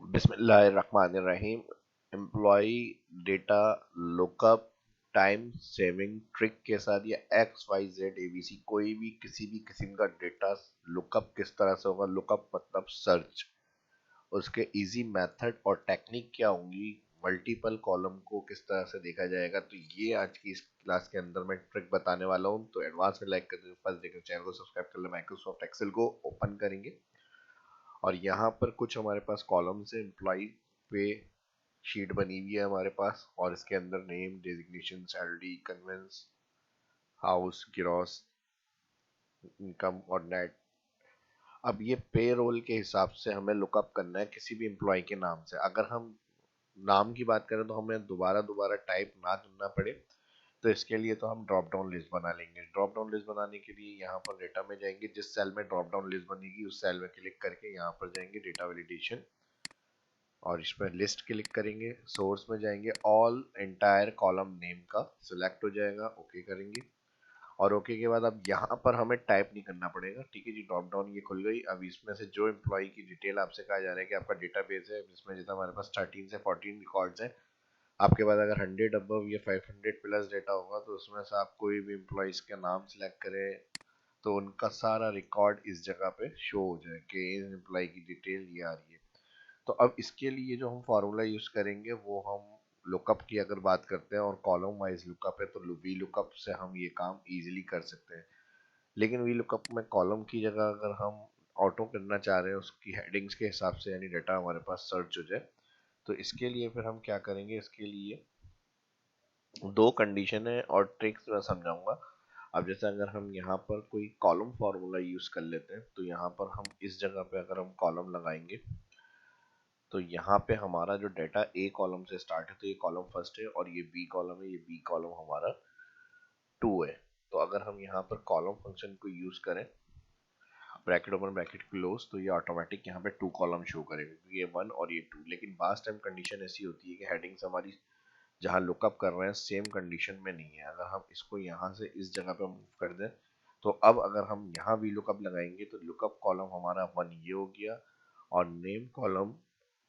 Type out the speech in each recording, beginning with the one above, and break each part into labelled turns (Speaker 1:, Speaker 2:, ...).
Speaker 1: बिस्मिल्लाहिर्रहमानिर्रहीम। Employ data lookup time saving trick के साथ या एक्स वाई जेड एबीसी कोई भी किसी भी किस्म का डेटा लुकअप किस तरह से होगा। लुकअप मतलब सर्च, उसके इजी मेथड और टेक्निक क्या होंगी, मल्टीपल कॉलम को किस तरह से देखा जाएगा, तो ये आज की इस क्लास के अंदर मैं ट्रिक बताने वाला हूँ। तो एडवांस में लाइक कर दीजिए, फर्स्ट देखिए चैनल को सब्सक्राइब कर ले। माइक्रोसॉफ्ट एक्सेल को ओपन करेंगे और यहाँ पर कुछ हमारे पास कॉलम्स है। एम्प्लॉय पे शीट बनी हुई है हमारे पास और इसके अंदर name, designation, salary, conveyance, house, gross, income और नेट। अब ये पे रोल के हिसाब से हमें लुकअप करना है किसी भी एम्प्लॉय के नाम से। अगर हम नाम की बात करें तो हमें दोबारा दोबारा टाइप ना करना पड़े, तो इसके लिए तो हम ड्रॉप डाउन लिस्ट बना लेंगे। ड्रॉप डाउन लिस्ट बनाने के लिए यहाँ पर डेटा में जाएंगे, जिस सेल में ड्रॉप डाउन लिस्ट बनेगी उस सेल में क्लिक करके यहाँ पर जाएंगे डेटा वैलिडेशन और इस पर लिस्ट क्लिक करेंगे। सोर्स में जाएंगे, ऑल एंटायर कॉलम नेम का सिलेक्ट हो जाएगा, ओके करेंगे। और ओके के बाद अब यहाँ पर हमें टाइप नहीं करना पड़ेगा। ठीक है जी, ड्रॉप डाउन ये खुल गई। अब इसमें से जो एम्प्लॉय की डिटेल आपसे कहा जा रहा है कि आपका डेटाबेस है जिसमें जितना हमारे पास 13 से 14 रिकॉर्ड्स हैं, आपके पास अगर 100 अबव या 500 प्लस डेटा होगा तो उसमें से आप कोई भी एम्प्लॉयज का नाम सिलेक्ट करें तो उनका सारा रिकॉर्ड इस जगह पे शो हो जाए कि इस एम्प्लॉय की डिटेल ये आ रही है। तो अब इसके लिए जो हम फार्मूला यूज करेंगे वो हम लुकअप की अगर बात करते हैं और कॉलम वाइज लुकअप है तो वी लुकअप से हम ये काम इजीली कर सकते हैं। लेकिन वी लुकअप में कॉलम की जगह अगर हम ऑटो करना चाह रहे हैं उसकी हेडिंग्स के हिसाब से, यानी डाटा हमारे पास सर्च हो जाए, तो इसके लिए फिर हम क्या करेंगे। इसके लिए दो कंडीशन है और ट्रिक्स मैं समझाऊंगा। अब जैसे अगर हम यहाँ पर कोई कॉलम फार्मूला यूज कर लेते हैं तो यहाँ पर हम इस जगह पे अगर हम कॉलम लगाएंगे तो यहाँ पे हमारा जो डाटा ए कॉलम से स्टार्ट है तो ये कॉलम फर्स्ट है और ये बी कॉलम है, ये बी कॉलम हमारा टू है। तो अगर हम यहाँ पर कॉलम फंक्शन को यूज करें, ब्रैकेट ओपन ब्रैकेट क्लोज, तो ये ऑटोमेटिक यहाँ पे टू कॉलम शो करेगा क्योंकि ये वन और ये टू। लेकिन बास टाइम कंडीशन ऐसी होती है कि हेडिंग्स हमारी जहाँ लुकअप कर रहे हैं सेम कंडीशन में नहीं है। अगर हम इसको यहाँ से इस जगह पे मूव कर दें तो अब अगर हम यहाँ भी लुकअप लगाएंगे तो लुकअप कॉलम हमारा वन ये हो गया और नेम कॉलम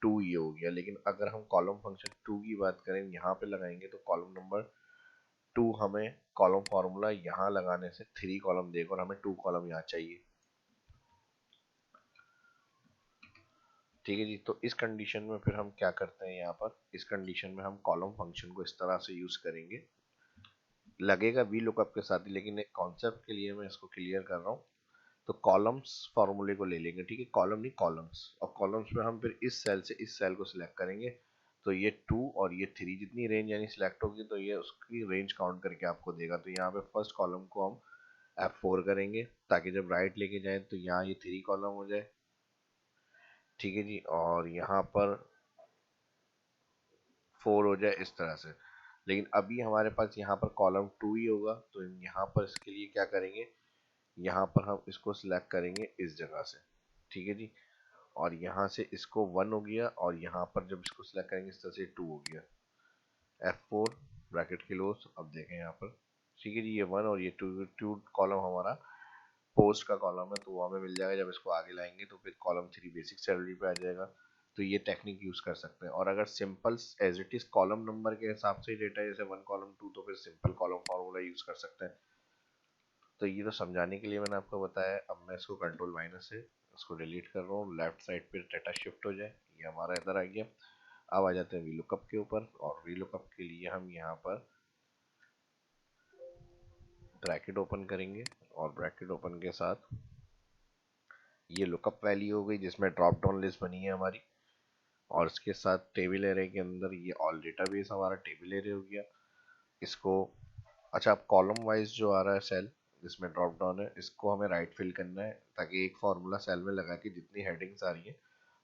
Speaker 1: टू ये हो गया। लेकिन अगर हम कॉलम फंक्शन टू की बात करें यहाँ पे लगाएंगे तो कॉलम नंबर टू हमें कॉलम फार्मूला यहाँ लगाने से थ्री कॉलम देगा और हमें टू कॉलम यहाँ चाहिए। ठीक है जी, तो इस कंडीशन में फिर हम क्या करते हैं, यहाँ पर इस कंडीशन में हम कॉलम फंक्शन को इस तरह से यूज करेंगे, लगेगा वी लुकअप के साथ ही, लेकिन एक कॉन्सेप्ट के लिए मैं इसको क्लियर कर रहा हूँ। तो कॉलम्स फॉर्मूले को ले लेंगे, ठीक है, कॉलम नहीं कॉलम्स। और कॉलम्स में हम फिर इस सेल से इस सेल को सिलेक्ट करेंगे तो ये टू और ये थ्री जितनी रेंज यानी सिलेक्ट होगी तो ये उसकी रेंज काउंट करके आपको देगा। तो यहाँ पे फर्स्ट कॉलम को हम F4 करेंगे ताकि जब राइट लेके जाए तो यहाँ ये थ्री कॉलम हो जाए। ठीक है जी, और यहाँ पर फोर हो जाए इस तरह से। लेकिन अभी हमारे पास यहाँ पर कॉलम टू ही होगा तो यहाँ पर इसके लिए क्या करेंगे, यहाँ पर हम इसको सिलेक्ट करेंगे इस जगह से। ठीक है जी, और यहाँ से इसको वन हो गया और यहाँ पर जब इसको सिलेक्ट करेंगे इस तरह से टू हो गया। F4 bracket close. अब देखें यहाँ पर, ठीक है जी, ये वन और ये टू, टू कॉलम हमारा पोस्ट का कॉलम है तो वो हमें मिल जाएगा। जब इसको आगे लाएंगे तो फिर कॉलम थ्री बेसिक सैलरी पे आ जाएगा। तो ये टेक्निक यूज कर सकते हैं। और अगर simple as it is column number के हिसाब से डेटा जैसे वन कॉलम टू तो फिर सिंपल कॉलम फार्मूला यूज कर सकते हैं। तो ये तो समझाने के लिए मैंने आपको बताया। अब मैं इसको कंट्रोल माइनस से इसको डिलीट कर रहा हूँ, लेफ्ट साइड पे डाटा शिफ्ट हो जाए, ये हमारा इधर आ गया। अब आ जाते हैं वी लुकअप के ऊपर और वी लुकअप के लिए हम यहाँ पर ब्रैकेट ओपन करेंगे और ब्रैकेट ओपन के साथ ये लुकअप वैल्यू हो गई जिसमें ड्रॉप डाउन लिस्ट बनी है हमारी और इसके साथ टेबल एरे के अंदर ये ऑल डेटाबेस हमारा टेबल एरे हो गया। इसको अच्छा, अब कॉलम वाइज जो आ रहा है सेल जिसमें ड्रॉप डाउन है इसको हमें राइट फिल करना है ताकि एक फार्मूला सेल में लगा के जितनी हेडिंग्स आ रही है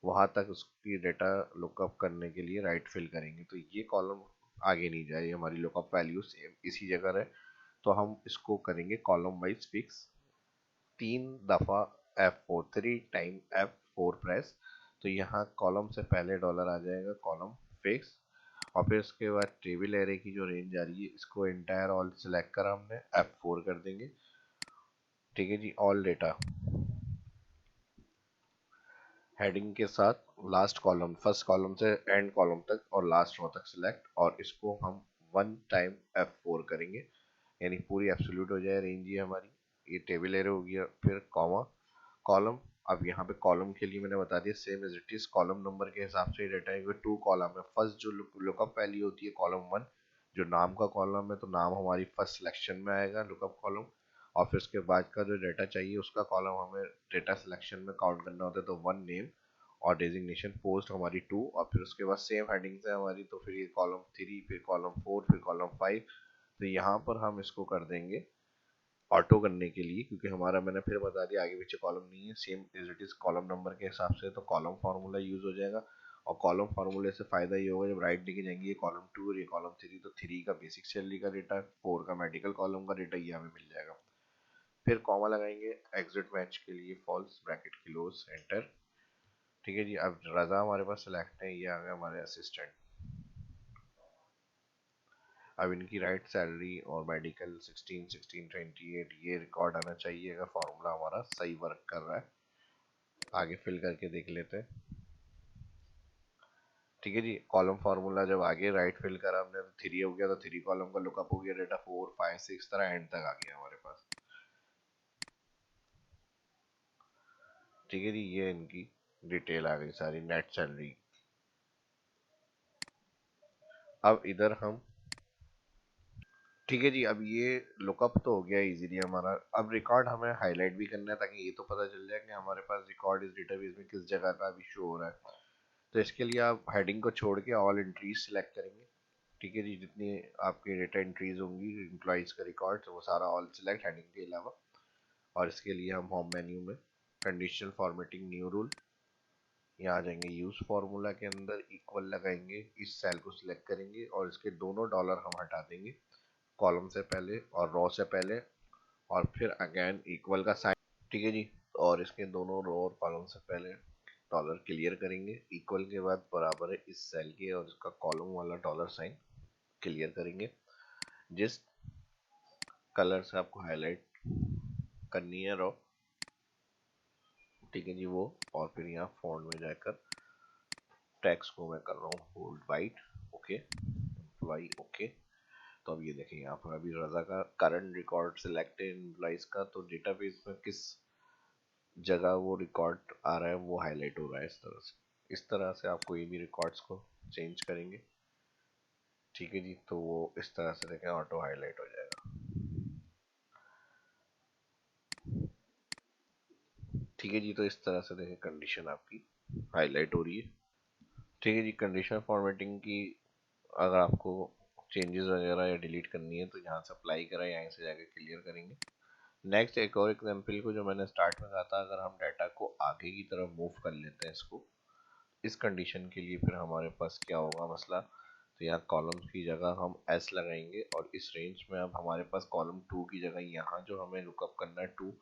Speaker 1: वहां तक उसकी डेटा लुकअप करने के लिए राइट फिल करेंगे तो ये कॉलम आगे नहीं जाए, हमारी लुकअप वैल्यू सेम इसी जगह रहे। तो हम इसको करेंगे कॉलम वाइज फिक्स, तीन दफ़ा F4, three time F4 press. तो यहाँ कॉलम से पहले डॉलर आ जाएगा कॉलम फिक्स और फिर उसके बाद टेबल एरे की जो रेंज आ रही है इसको एंटायर ऑल सेलेक्ट करा हमने, F4 कर देंगे। ठीक है जी, ऑल डेटा हेडिंग के साथ लास्ट कॉलम, फर्स्ट कॉलम से एंड कॉलम तक और लास्ट रो तक सिलेक्ट, और इसको हम वन टाइम F4 करेंगे, यानी पूरी एब्सोल्यूट हो जाए रेंज ये हमारी। ये टेबल एरे हो गया। फिर कॉमा, कॉलम। अब यहाँ पे कॉलम के लिए मैंने बता दिया same as it is, column number के हिसाब से डाटा है। टू कॉलम है, फर्स्ट जो लुकअप वैल्यू होती है कॉलम वन, जो नाम का कॉलम है तो नाम हमारी फर्स्ट सिलेक्शन में आएगा लुकअप कॉलम, और फिर उसके बाद का जो डाटा चाहिए उसका कॉलम हमें डेटा सिलेक्शन में काउंट करना होता है, तो वन नेम और डेजिग्नेशन पोस्ट हमारी टू, और फिर उसके बाद सेम हेडिंग से हमारी, तो फिर ये कॉलम थ्री, फिर कॉलम फोर, फिर कॉलम फाइव। तो यहाँ पर हम इसको कर देंगे ऑटो करने के लिए, क्योंकि हमारा मैंने फिर बता दिया आगे पीछे कॉलम नहीं है, same as it is column number के हिसाब से, तो कॉलम फार्मूला यूज हो जाएगा। और कॉलम फार्मूले से फायदा ये होगा, जब राइट लेके जाएंगे ये कॉलम टू और ये कॉलम थ्री, तो थ्री का बेसिक सैलरी का डेटा, फोर का मेडिकल कॉलम का डेटा ये हमें मिल जाएगा। फिर कॉमा लगाएंगे एग्जिट मैच के लिए, फॉल्स ब्रैकेट क्लोज एंटर। ठीक है जी, अब रजा हमारे पास सिलेक्ट है, ये आ गया हमारे असिस्टेंट। अब इनकी राइट सैलरी और मेडिकल 16 16 28 ये रिकॉर्ड आना चाहिए अगर फॉर्मूला हमारा सही वर्क कर रहा है। आगे फिल करके देख लेते हैं। ठीक है जी, कॉलम फार्मूला जब आगे राइट फिल करा हमने तो थ्री हो गया, तो थ्री कॉलम का लुकअप हो गया डेटा, फोर फाइव सिक्स तरह एंड तक आ गया हमारे पास। ठीक है जी, ये इनकी डिटेल आ गई सारी नेट सैलरी। अब इधर हम, ठीक है जी, अब ये लुकअप तो हो गया इजीली हमारा। अब रिकॉर्ड हमें हाईलाइट भी करना है ताकि ये तो पता चल जाए कि हमारे पास रिकॉर्ड इस डेटाबेस में किस जगह का अभी शो हो रहा है। तो इसके लिए आप हेडिंग को छोड़ के ऑल एंट्रीज सिलेक्ट करेंगे। ठीक है जी, जितनी आपकी डेटा एंट्रीज होंगी एम्प्लॉइज का रिकॉर्ड, तो वो सारा ऑल सिलेक्ट हेडिंग के अलावा। और इसके लिए हम होम मेन्यू में कंडीशनल फॉर्मेटिंग न्यू रूल, यहाँ आ जाएंगे यूज फार्मूला के अंदर इक्वल लगाएंगे, इस सेल को सिलेक्ट करेंगे और इसके दोनों डॉलर हम हटा देंगे, कॉलम से पहले और रो से पहले, और फिर अगेन इक्वल का साइन। ठीक है जी, और इसके दोनों रो और कॉलम से पहले डॉलर क्लियर करेंगे, इक्वल के बाद बराबर है इस सेल के, और इसका कॉलम वाला डॉलर साइन क्लियर करेंगे। जिस कलर से आपको हाईलाइट करनी है रो, ठीक है जी वो, और फिर यहाँ फॉन्ट में जाकर टेक्स्ट को मैं कर रहा हूँ bold white, okay, employee okay. तो अब ये देखें यहाँ पर अभी रजा का करंट रिकॉर्ड सिलेक्ट है एम्प्लॉइज का, तो डेटाबेस में किस जगह वो रिकॉर्ड आ रहा है वो हाईलाइट हो रहा है इस तरह से। इस तरह से आप कोई भी रिकॉर्ड्स को चेंज करेंगे। ठीक है जी, तो वो इस तरह से देखें ऑटो हाईलाइट हो जाएगा। ठीक है जी, तो इस तरह से देखें कंडीशन आपकी हाईलाइट हो रही है। ठीक है जी, कंडीशनल फॉर्मेटिंग की अगर आपको चेंजेस वगैरह या डिलीट करनी है तो यहाँ से अप्लाई करा, यहाँ से जाकर क्लियर करेंगे। नेक्स्ट एक और एग्जांपल को जो मैंने स्टार्ट में कहा था, अगर हम डाटा को आगे की तरफ मूव कर लेते हैं इसको, इस कंडीशन के लिए फिर हमारे पास क्या होगा मसला, तो यहाँ कॉलम्स की जगह हम एस लगाएंगे, और इस रेंज में अब हमारे पास कॉलम टू की जगह यहाँ जो हमें लुकअप करना है टू,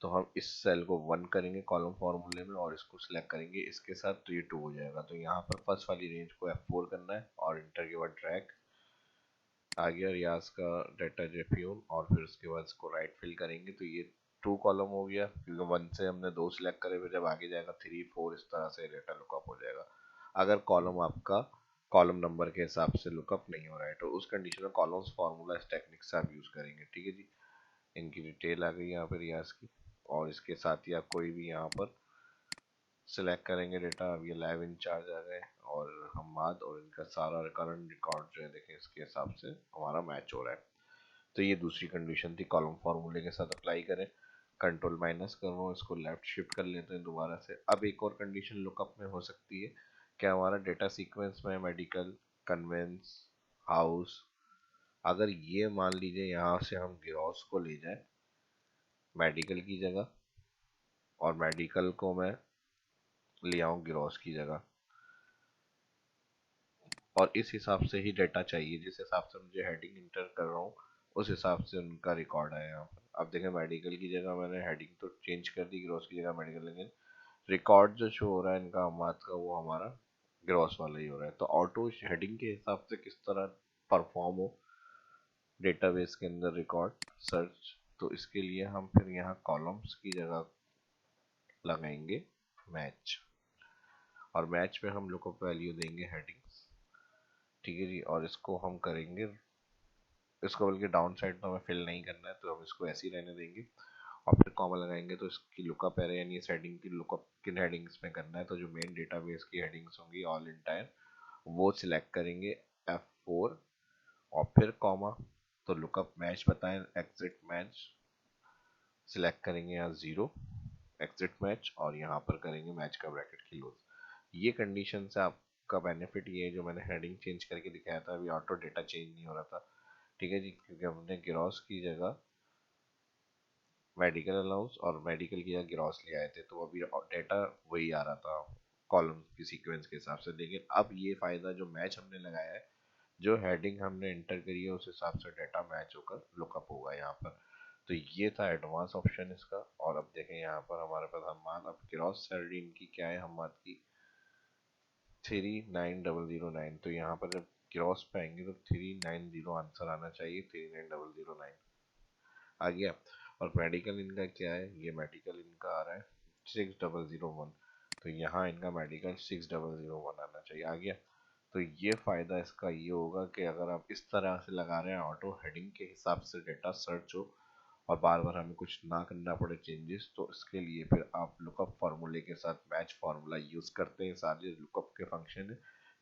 Speaker 1: तो हम इस सेल को वन करेंगे कॉलम फॉर्मूले में और इसको सिलेक्ट करेंगे इसके साथ, तो ये टू हो जाएगा। तो यहाँ पर फर्स्ट वाली रेंज को F4 करना है और इंटर के बाद ड्रैग आ गया रियाज का डाटा जेफ्यून, और फिर उसके बाद इसको राइट फिल करेंगे तो ये टू कॉलम हो गया, क्योंकि वन से हमने दो सिलेक्ट करे, फिर जब आगे जाएगा थ्री फोर इस तरह से डाटा लुकअप हो जाएगा। अगर कॉलम आपका कॉलम नंबर के हिसाब से लुकअप नहीं हो रहा है तो उस कंडीशन में कॉलम्स फार्मूला इस टेक्निक से आप यूज करेंगे। ठीक है जी, इनकी डिटेल आ गई यहाँ पर रियाज की, और इसके साथ ही आप कोई भी यहाँ पर सिलेक्ट करेंगे डेटा। अब ये लैब इंचार्ज आ गए और हमाद, और इनका सारा करंट रिकॉर्ड जो है देखें इसके हिसाब से हमारा मैच हो रहा है। तो ये दूसरी कंडीशन थी, कॉलम फार्मूले के साथ अप्लाई करें। कंट्रोल माइनस कर रहा हूँ, इसको लेफ्ट शिफ्ट कर लेते हैं दोबारा से। अब एक और कंडीशन लुकअप में हो सकती है कि हमारा डेटा सीक्वेंस में मेडिकल, कन्वेंस, हाउस, अगर ये मान लीजिए यहाँ से हम ग्रॉस को ले जाए मेडिकल की जगह, और मेडिकल को मैं ले आऊँ ग्रॉस की जगह, और इस हिसाब से ही डाटा चाहिए जिस हिसाब से मुझे हेडिंग इंटर कर रहा हूँ उस हिसाब से उनका रिकॉर्ड है यहाँ पर। अब देखें मेडिकल की जगह मैंने हेडिंग तो चेंज कर दी ग्रॉस की जगह मेडिकल, लेकिन रिकॉर्ड जो शो हो रहा है इनका अमात का वो हमारा ग्रॉस वाला ही हो रहा है। तो ऑटो हेडिंग के हिसाब से किस तरह परफॉर्म हो डेटाबेस के अंदर रिकॉर्ड सर्च, तो इसके लिए हम फिर यहाँ कॉलम्स की जगह लगाएंगे मैच, और मैच में हम लुकअप वैल्यू देंगे हेडिंग्स, ठीक है जी। और इसको हम करेंगे, इसको बल्कि डाउन साइड तो हमें फिल नहीं करना है, तो हम इसको ऐसे ही रहने देंगे। और फिर कॉमा लगाएंगे, तो इसकी लुकअप एरे यानी इस हेडिंग की लुकअप किन हेडिंग्स में करना है, तो जो मेन डेटाबेस की हेडिंग्स होंगी ऑल इंटायर, वो सिलेक्ट करेंगे F4 और फिर कॉमा। तो लुकअप मैच बताएं, एग्जिट मैच सिलेक्ट करेंगे यहाँ 0 एग्जिट मैच, और यहाँ पर करेंगे मैच का ब्रैकेट क्लोज। ये कंडीशन से आपका बेनिफिट ये है, जो मैंने हेडिंग चेंज करके दिखाया था अभी, ऑटो डेटा चेंज नहीं हो रहा था, ठीक है जी, क्योंकि हमने ग्रॉस की जगह मेडिकल अलाउंस और मेडिकल की जगह ग्रॉस ले आए थे, तो अभी डेटा वही आ रहा था कॉलम की सीक्वेंस के हिसाब से। लेकिन अब ये फ़ायदा जो मैच हमने लगाया है, जो हेडिंग हमने एंटर करी है उस हिसाब से डाटा मैच होकर लुकअप होगा यहाँ पर। तो ये था एडवांस ऑप्शन इसका। और अब देखें यहाँ पर हमारे पास हमारा अब ग्रॉस सैलरी इनकी क्या है, हमारी की 39009। तो यहाँ पर जब ग्रॉस पे आएंगे तो 390 आंसर आना चाहिए, 39009 आ गया। और मेडिकल इनका क्या है, ये मेडिकल इनका आ रहा है 6001, तो यहाँ इनका मेडिकल 6001 आना चाहिए, आ गया। तो ये फ़ायदा इसका ये होगा कि अगर आप इस तरह से लगा रहे हैं ऑटो हेडिंग के हिसाब से डेटा सर्च हो और बार बार हमें कुछ ना करना पड़े चेंजेस, तो इसके लिए फिर आप लुकअप फार्मूले के साथ मैच फार्मूला यूज़ करते हैं। सारे लुकअप के फंक्शन है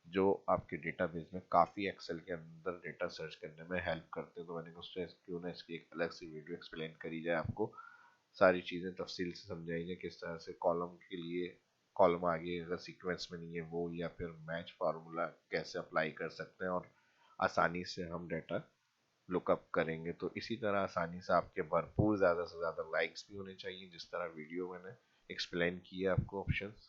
Speaker 1: जो आपके डेटाबेस में काफ़ी एक्सेल के अंदर डेटा सर्च करने में हेल्प करते हैं। तो मैंने सोचा क्यों ना इसकी एक अलग सी वीडियो एक्सप्लेन करी जाए, आपको सारी चीज़ें तफसील से समझाई जाए, किस तरह से कॉलम के लिए कॉलम आगे अगर सीक्वेंस में नहीं है वो, या फिर मैच फार्मूला कैसे अप्लाई कर सकते हैं और आसानी से हम डेटा लुकअप करेंगे। तो इसी तरह आसानी से आपके भरपूर ज़्यादा से ज़्यादा लाइक्स भी होने चाहिए, जिस तरह वीडियो मैंने एक्सप्लेन किया आपको ऑप्शंस।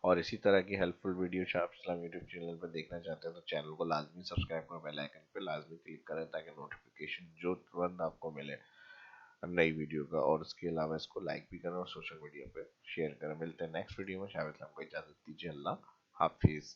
Speaker 1: और इसी तरह की हेल्पफुल वीडियो आप इस्लाम यूट्यूब चैनल पर देखना चाहते हैं तो चैनल को लाजमी सब्सक्राइब करें, बेल आइकन पर लाजमी क्लिक करें ताकि नोटिफिकेशन जो तुरंत आपको मिले नई वीडियो का। और उसके अलावा इसको लाइक भी करें और सोशल मीडिया पे शेयर करें। मिलते हैं नेक्स्ट वीडियो में, शायद को इजाज़त दीजिए, अल्लाह हाफिज़।